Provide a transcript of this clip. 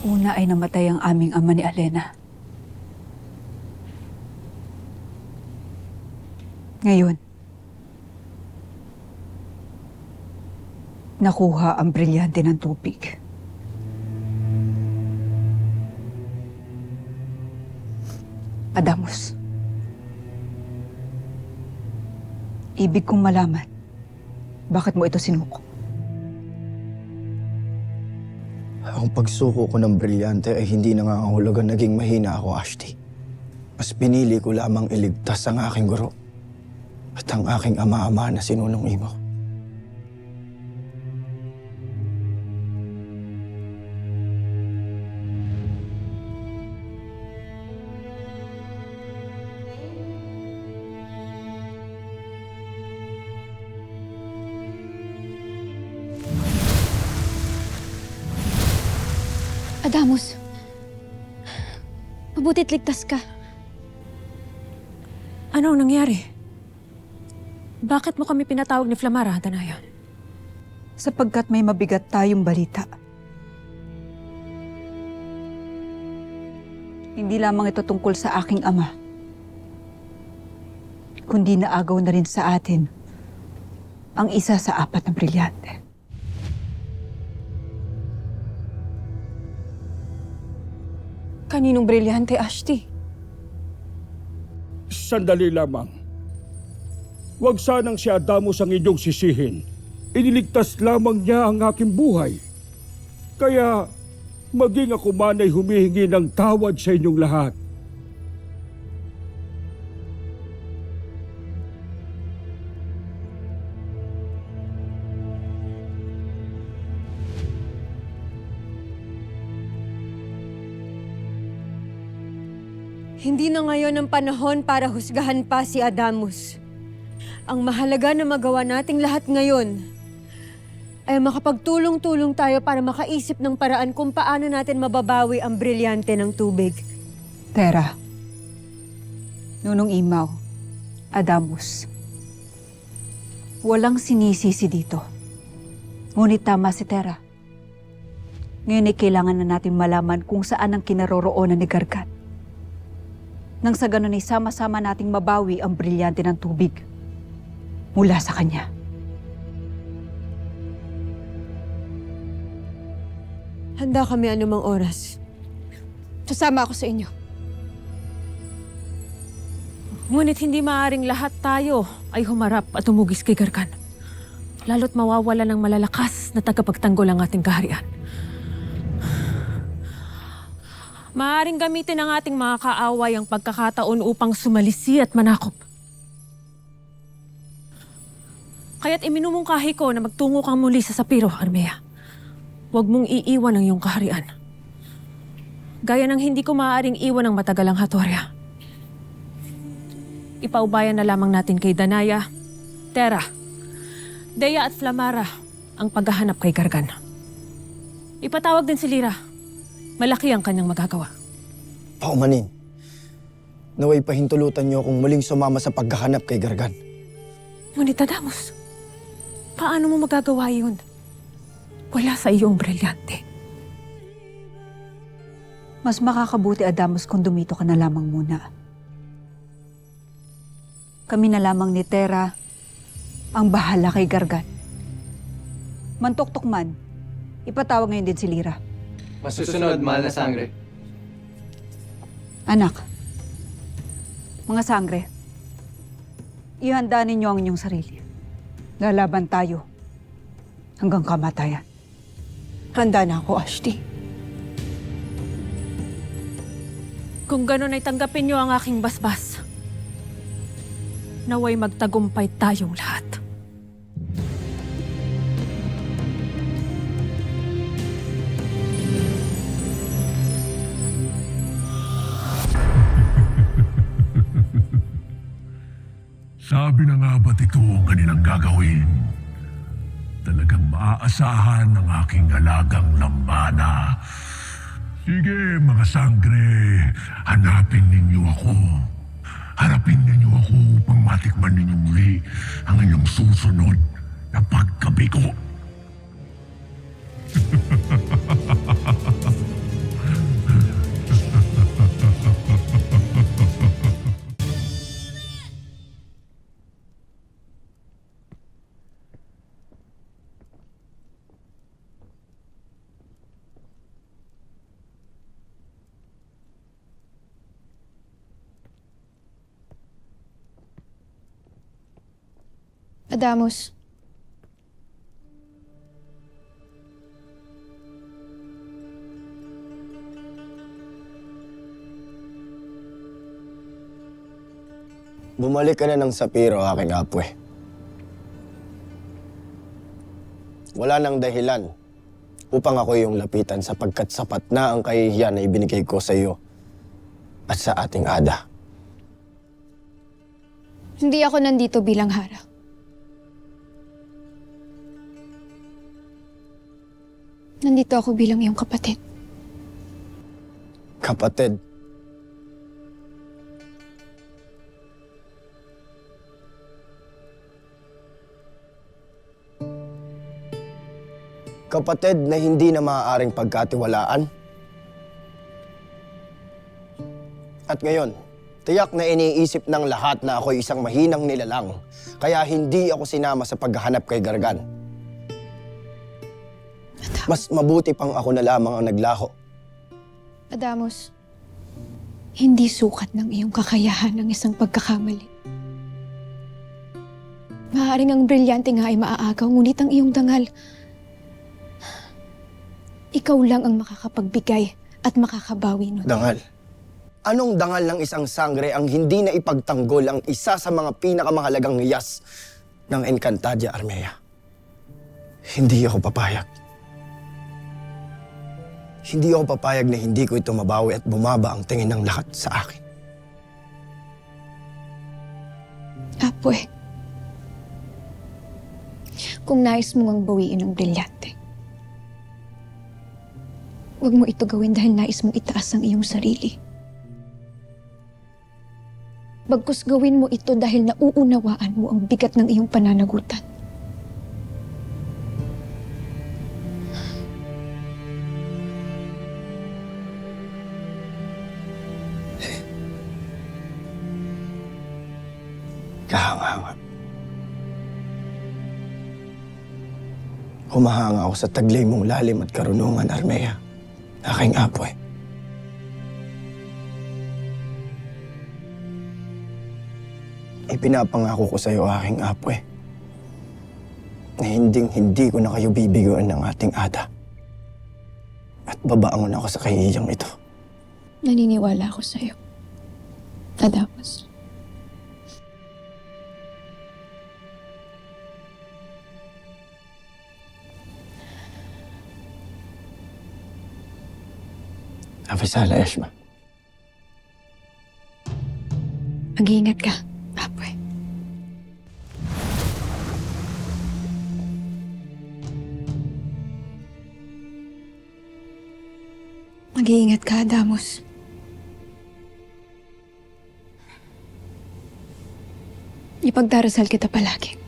Una ay namatay ang aming ama ni Alena. Ngayon, nakuha ang brilyante ng tubig. Adamus, ibig kong malaman, bakit mo ito sinuko? Ang pagsuko ko ng brilyante ay hindi nangangahulugan naging mahina ako, Ashti. Mas pinili ko lamang iligtas ang aking guro at ang aking ama-ama na sinunong imo. Adamus, mabuti't ligtas ka. Ano ang nangyari? Bakit mo kami pinatawag ni Flamara, Danaya? Sapagkat may mabigat tayong balita. Hindi lamang ito tungkol sa aking ama, kundi naagaw na rin sa atin ang isa sa apat na brilyante. Kaninong brilyante, Ashti? Sandali lamang. Huwag sanang si Adamus ang inyong sisihin. Iniligtas lamang niya ang aking buhay. Kaya maging ako man ay humihingi ng tawad sa inyong lahat. Hindi na ngayon ang panahon para husgahan pa si Adamus. Ang mahalaga na magawa nating lahat ngayon ay makapagtulong-tulong tayo para makaisip ng paraan kung paano natin mababawi ang brilyante ng tubig. Tera, Nunong Imaw, Adamus, walang sinisisi dito. Ngunit tama si Tera. Ngayon ay kailangan na natin malaman kung saan ang kinaroroonan ni Gargat. Nang sa ganun ay sama-sama nating mabawi ang brilyante ng tubig mula sa kanya. Handa kami anumang oras. Sasama ako sa inyo. Ngunit hindi maaaring lahat tayo ay humarap at tumugis kay Gargan. Lalo't mawawala ng malalakas na tagapagtanggol ang ating kaharian. Maaaring gamitin ng ating mga kaaway ang pagkakataon upang sumalisi at manakop. Kaya't iminumungkahi ko na magtungo kang muli sa Sapiro, Armea. Huwag mong iiwan ang iyong kaharian. Gaya ng hindi ko maaaring iwan ang matagalang Hatoria. Ipaubayan na lamang natin kay Danaya, Tera, Dea at Flamara ang paghahanap kay Gargan. Ipatawag din si Lyra. Malaki ang kanyang magagawa. Paumanin, naway pahintulutan niyo akong muling sumama sa paghahanap kay Gargan. Ngunit Adamus, paano mo magagawa yun? Wala sa iyong brilyante. Mas makakabuti, Adamus, kung dumito ka na lamang muna. Kami na lamang ni Tera ang bahala kay Gargan. Mantok-tok man, ipatawag ngayon din si Lyra. Masusunod, mahal na sangre. Anak, mga sangre, ihanda ninyo ang inyong sarili. Lalaban tayo hanggang kamatayan. Handa na ako, Ashti. Kung ganun ay tanggapin niyo ang aking basbas. Naway magtagumpay tayong lahat. Sabi na nga ba't ito ang kanilang gagawin? Talagang maaasahan ng aking alagang lambana. Sige, mga sangre, hanapin ninyo ako. Harapin ninyo ako upang matikman ninyo muli ang inyong susunod na pagkabigo. Adamus. Bumalik ka na ng Sapiro, aking apwe. Wala nang dahilan upang ako yung lapitan sapagkat sapat na ang kahihiyan na ibinigay ko sa iyo at sa ating Ada. Hindi ako nandito bilang harang. Nandito ako bilang iyong kapatid. Kapatid. Kapatid na hindi na maaaring pagkatiwalaan. At ngayon, tiyak na iniisip ng lahat na ako'y isang mahinang nilalang, kaya hindi ako sinama sa paghahanap kay Gargan. Mas mabuti pang ako na lamang ang naglaho. Adamus, hindi sukat ng iyong kakayahan ng isang pagkakamali. Maaaring ang brilyante nga ay maaagaw, ngunit ang iyong dangal, ikaw lang ang makakapagbigay at makakabawi nun. Dangal. Anong dangal ng isang sangre ang hindi na ipagtanggol ang isa sa mga pinakamahalagang hiyas ng Encantadia Armea? Hindi ako papayag. Hindi ako papayag na hindi ko ito mabawi at bumaba ang tingin ng lahat sa akin. Apwe, kung nais mong ang bawiin ng brilyante, huwag mo ito gawin dahil nais mong itaas ang iyong sarili. Bagkus gawin mo ito dahil nauunawaan mo ang bigat ng iyong pananagutan. Kahanga-hanga. Humahanga ako sa taglay mong lalim at karunungan, Armea. Aking apwe. Ipinapangako ko sa iyo, aking apwe, na hinding-hindi ko na kayo bibiguan ng ating Ada. At babaangon ako sa kahihiyang ito. Naniniwala ako sa iyo, Adamus. Afisala, Eshma. Mag-iingat ka, Apwe. Mag-iingat ka, Adamus. Ipagdarasal kita palagi.